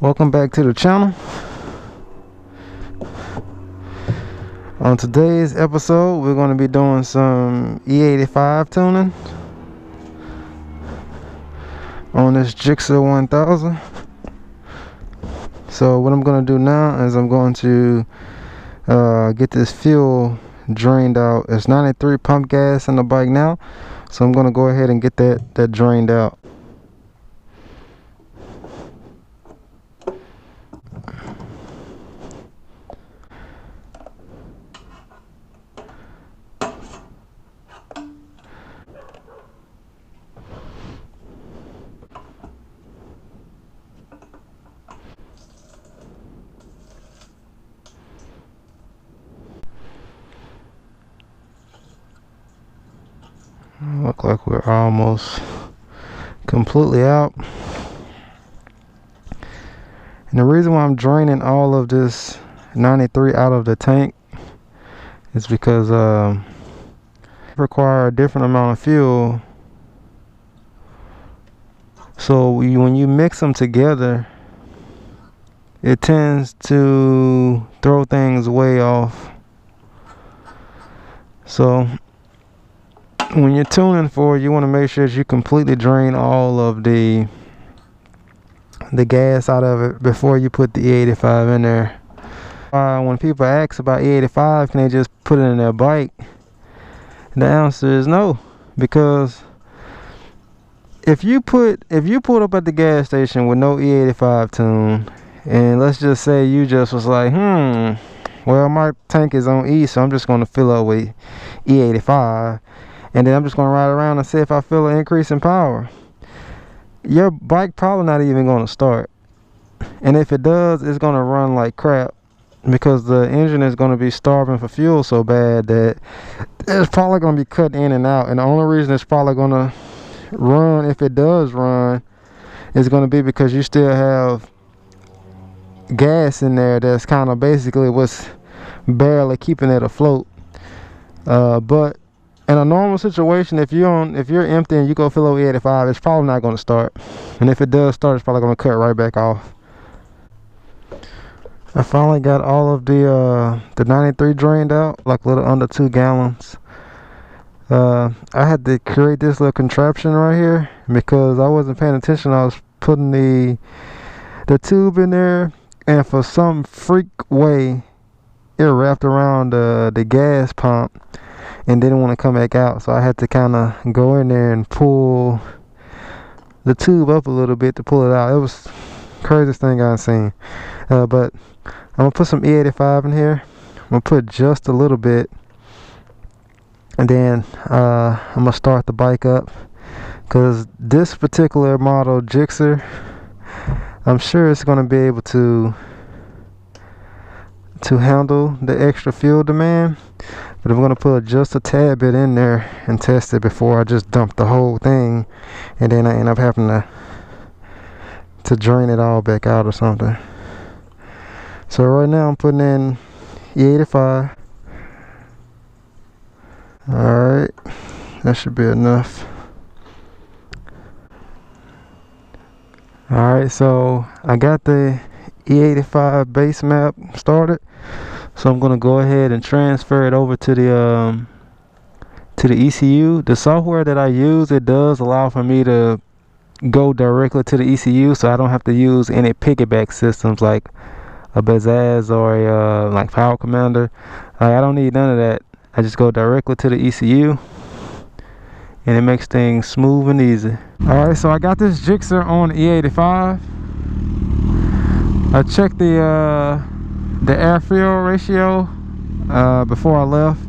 Welcome back to the channel. On today's episode, we're going to be doing some E85 tuning on this GSXR 1000. So what I'm going to do now is I'm going to get this fuel drained out. It's 93 pump gas in the bike now, so I'm going to go ahead and get that drained out. Look like we're almost completely out. And the reason why I'm draining all of this 93 out of the tank is because require a different amount of fuel. So when you mix them together, it tends to throw things way off. So when you're tuning for it, you want to make sure that you completely drain all of the gas out of it before you put the E85 in there. When people ask about E85, can they just put it in their bike? The answer is no, because if you pulled up at the gas station with no E85 tune, and let's just say you just was like, well, my tank is on E, so I'm just going to fill up with E85. And then I'm just going to ride around and see if I feel an increase in power. Your bike probably not even going to start. And if it does, it's going to run like crap, because the engine is going to be starving for fuel so bad that it's probably going to be cut in and out. And the only reason it's probably going to run, if it does run, is going to be because you still have gas in there that's kind of basically what's barely keeping it afloat. But in a normal situation, if you're empty and you go fill up E85, it's probably not going to start. And if it does start, it's probably going to cut right back off. I finally got all of the 93 drained out, like a little under 2 gallons. I had to create this little contraption right here because I wasn't paying attention. I was putting the tube in there, and for some freak way, it wrapped around the gas pump and didn't want to come back out. So I had to kind of go in there and pull the tube up a little bit to pull it out. It was the craziest thing I've seen. But I'm going to put some E85 in here. I'm going to put just a little bit. And then I'm going to start the bike up, because this particular model GSXR, I'm sure it's going to be able to handle the extra fuel demand. But I'm going to put just a tad bit in there and test it before I just dump the whole thing, and then I end up having to drain it all back out or something. So right now I'm putting in E85. Alright, that should be enough. Alright, so I got the E85 base map started. So I'm going to go ahead and transfer it over to the ECU. The software that I use, it does allow for me to go directly to the ECU, so I don't have to use any piggyback systems like a Bazaz or a like Power Commander. I don't need none of that. I just go directly to the ECU, and it makes things smooth and easy. Alright, so I got this GSXR on E85. I checked the air fuel ratio before I left,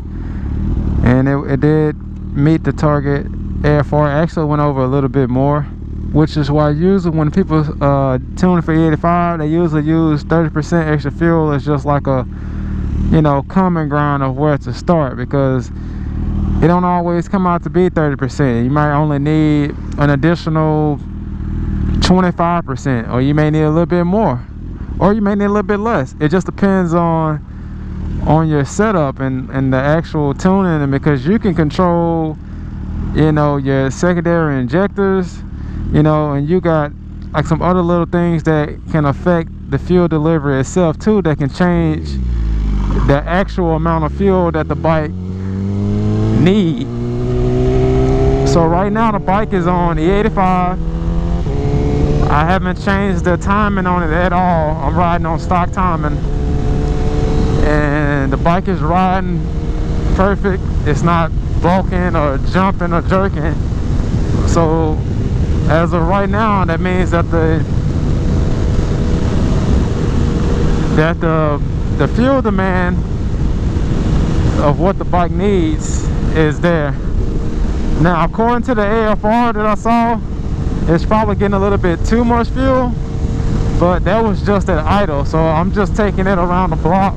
and it did meet the target AFR. Actually went over a little bit more, which is why usually when people tune for E85, they usually use 30% extra fuel as just like a common ground of where to start, because it don't always come out to be 30%. You might only need an additional 25%, or you may need a little bit more, or you may need a little bit less. It just depends on your setup and the actual tuning, and because you can control your secondary injectors, and you got like some other little things that can affect the fuel delivery itself too, that can change the actual amount of fuel that the bike need. So right now the bike is on E85. I haven't changed the timing on it at all. I'm riding on stock timing, and the bike is riding perfect. It's not bulking or jumping or jerking. So as of right now, that means that the fuel demand of what the bike needs is there. Now, according to the AFR that I saw, it's probably getting a little bit too much fuel, but that was just at idle. So I'm just taking it around the block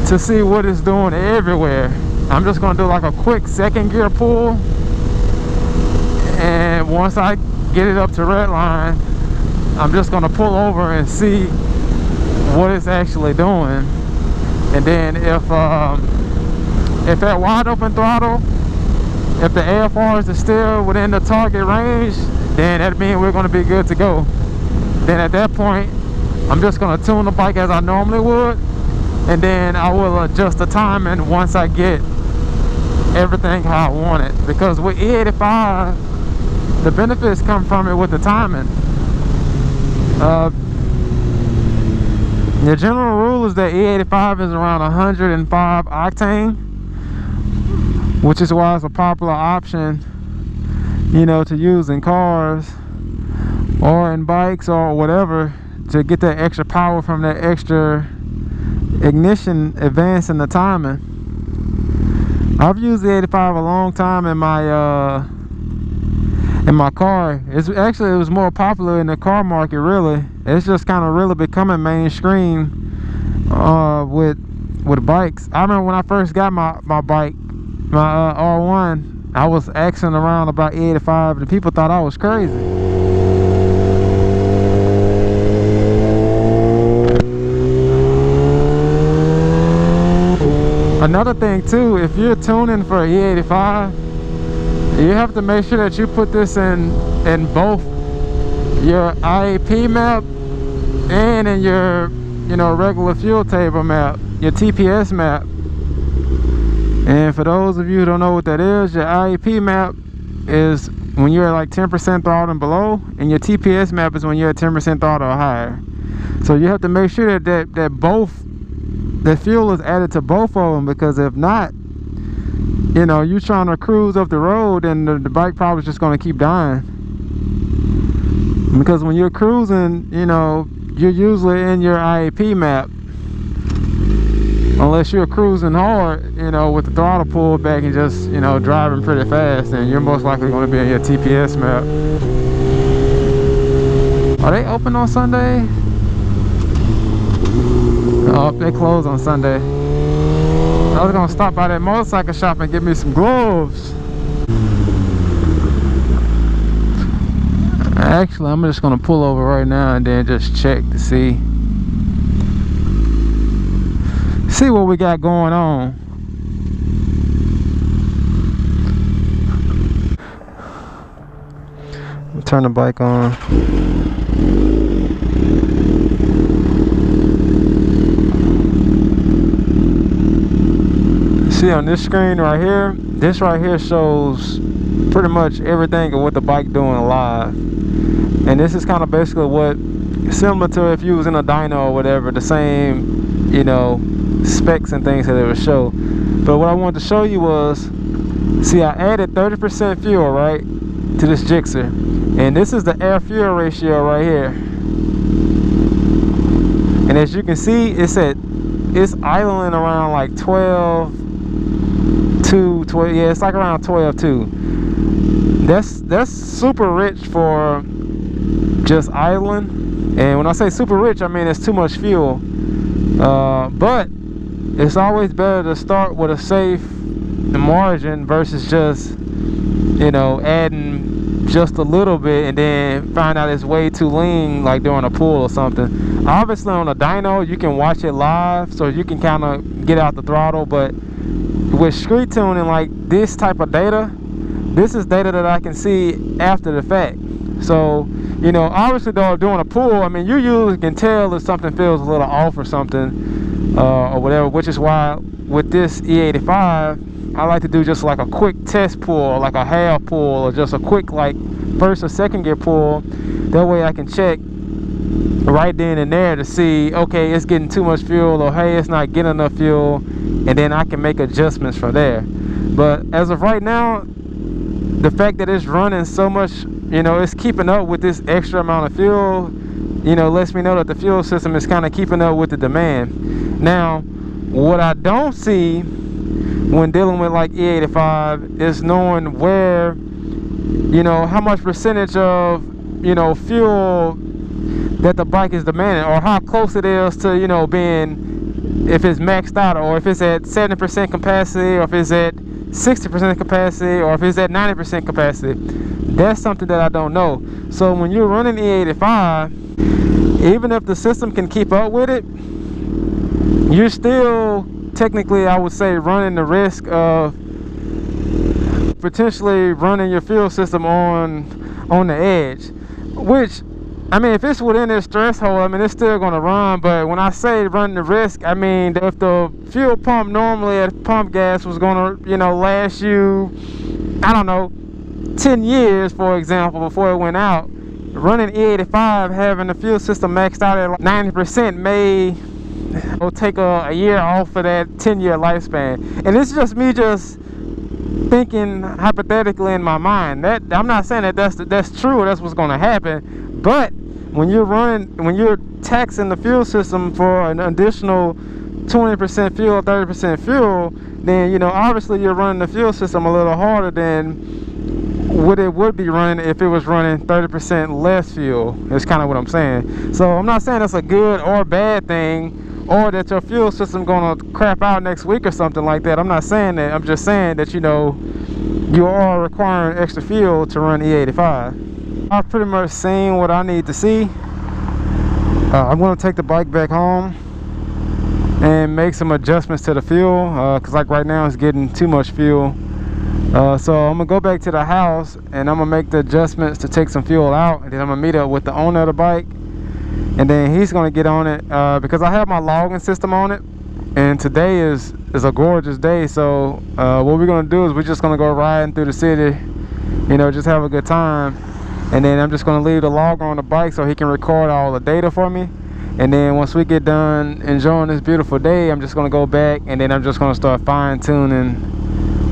to see what it's doing everywhere. I'm just gonna do like a quick second gear pull, and once I get it up to red line, I'm just gonna pull over and see what it's actually doing. And then if that wide open throttle, if the AFRs are still within the target range, then that means we're gonna be good to go. Then at that point, I'm just gonna tune the bike as I normally would, and then I will adjust the timing once I get everything how I want it. Because with E85, the benefits come from it with the timing. The general rule is that E85 is around 105 octane, which is why it's a popular option, you know, to use in cars or in bikes or whatever, to get that extra power from that extra ignition advance in the timing. I've used the 85 a long time in my car. It was more popular in the car market, really. It's just kind of really becoming mainstream with bikes. I remember when I first got my bike, my R1, I was asking around about E85 and people thought I was crazy. Another thing too, if you're tuning for E85, you have to make sure that you put this in both your IAP map and in your, you know, regular fuel table map, your TPS map. And for those of you who don't know what that is, your IAP map is when you're at like 10% throttle and below, and your TPS map is when you're at 10% throttle or higher. So you have to make sure that both, the fuel is added to both of them, because if not, you know, you're trying to cruise up the road and the bike probably is just going to keep dying. Because when you're cruising, you know, you're usually in your IAP map, unless you're cruising hard, you know, with the throttle pulled back and just, you know, driving pretty fast, and you're most likely going to be in your TPS map. Are they open on Sunday? Oh, they close on Sunday. I was gonna stop by that motorcycle shop and get me some gloves. Actually, I'm just gonna pull over right now and then just check to see what we got going on. Turn the bike on. See on this screen right here, this right here shows pretty much everything of what the bike doing live. And this is kind of basically what, similar to if you was in a dyno or whatever, the same, you know, specs and things that it would show. But what I wanted to show you was, see, I added 30% fuel, right, to this Gixxer. And this is the air fuel ratio right here. And as you can see, it's idling around like 12 12, yeah, it's like around 12.2. That's super rich for just idling. And when I say super rich, I mean it's too much fuel. But it's always better to start with a safe margin versus just, you know, adding just a little bit and then find out it's way too lean, like during a pull or something. Obviously on a dyno you can watch it live, so you can kind of get out the throttle. But with street tuning, like this type of data, this is data that I can see after the fact. So, you know, obviously though, doing a pull, I mean, you usually can tell if something feels a little off or something, or whatever, which is why with this E85, I like to do just like a quick test pull, or like a half pull, or just a quick like first or second gear pull. That way I can check right then and there to see, okay, it's getting too much fuel, or hey, it's not getting enough fuel, and then I can make adjustments from there. But as of right now, the fact that it's running so much, you know, it's keeping up with this extra amount of fuel, you know, lets me know that the fuel system is kind of keeping up with the demand. Now, what I don't see when dealing with like E85 is knowing where, you know, how much percentage of, you know, fuel that the bike is demanding, or how close it is to, you know, being, if it's maxed out, or if it's at 70% capacity, or if it's at 60% capacity, or if it's at 90% capacity. That's something that I don't know. So when you're running E85, even if the system can keep up with it, you're still technically, I would say, running the risk of potentially running your fuel system on the edge. Which, I mean, if it's within this threshold, I mean, it's still going to run. But when I say running the risk, I mean, if the fuel pump normally at pump gas was going to, you know, last you, I don't know, 10 years, for example, before it went out, running E85, having the fuel system maxed out at like 90% may take a year off of that 10-year lifespan. And it's just me just thinking hypothetically in my mind. That I'm not saying that that's true or that's what's going to happen, but when you're taxing the fuel system for an additional 20% fuel, 30% fuel, then, you know, obviously you're running the fuel system a little harder than what it would be running if it was running 30% less fuel. Is kind of what I'm saying. So I'm not saying that's a good or bad thing, or that your fuel system gonna crap out next week or something like that. I'm not saying that. I'm just saying that, you know, you are requiring extra fuel to run E85. I've pretty much seen what I need to see. I'm gonna take the bike back home and make some adjustments to the fuel, because like right now it's getting too much fuel. So I'm gonna go back to the house and I'm gonna make the adjustments to take some fuel out, and then I'm gonna meet up with the owner of the bike, and then he's gonna get on it, because I have my logging system on it, and today is a gorgeous day. So what we're gonna do is we're just gonna go riding through the city, you know, just have a good time, and then I'm just gonna leave the logger on the bike so he can record all the data for me. And then once we get done enjoying this beautiful day, I'm just gonna go back, and then I'm just gonna start fine-tuning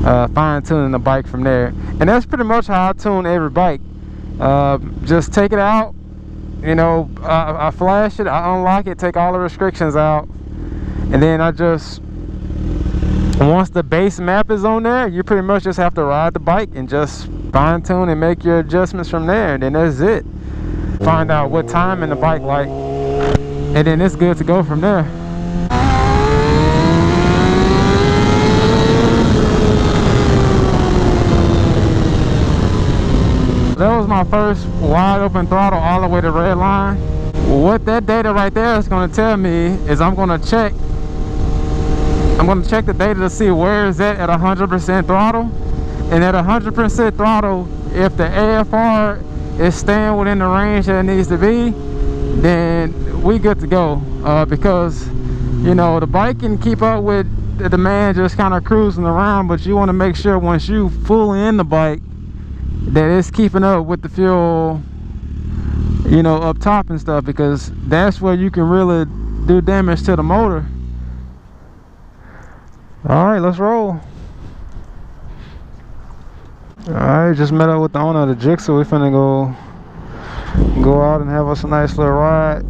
the bike from there. And that's pretty much how I tune every bike. Just take it out, you know, I flash it, I unlock it, take all the restrictions out, and then I just, once the base map is on there, you pretty much just have to ride the bike and just fine-tune and make your adjustments from there, and then that's it. Find out what time in the bike like, and then it's good to go from there. That was my first wide open throttle all the way to red line. What that data right there is going to tell me is I'm going to check the data to see where is that at 100% throttle. And at 100% throttle, if the AFR is staying within the range that it needs to be, then we good to go. Because, you know, the bike can keep up with the demand just kind of cruising around, but you want to make sure once you fully in the bike that it's keeping up with the fuel, you know, up top and stuff, because that's where you can really do damage to the motor. All right, let's roll. All right, just met up with the owner of the Jigsaw. We finna go out and have us a nice little ride.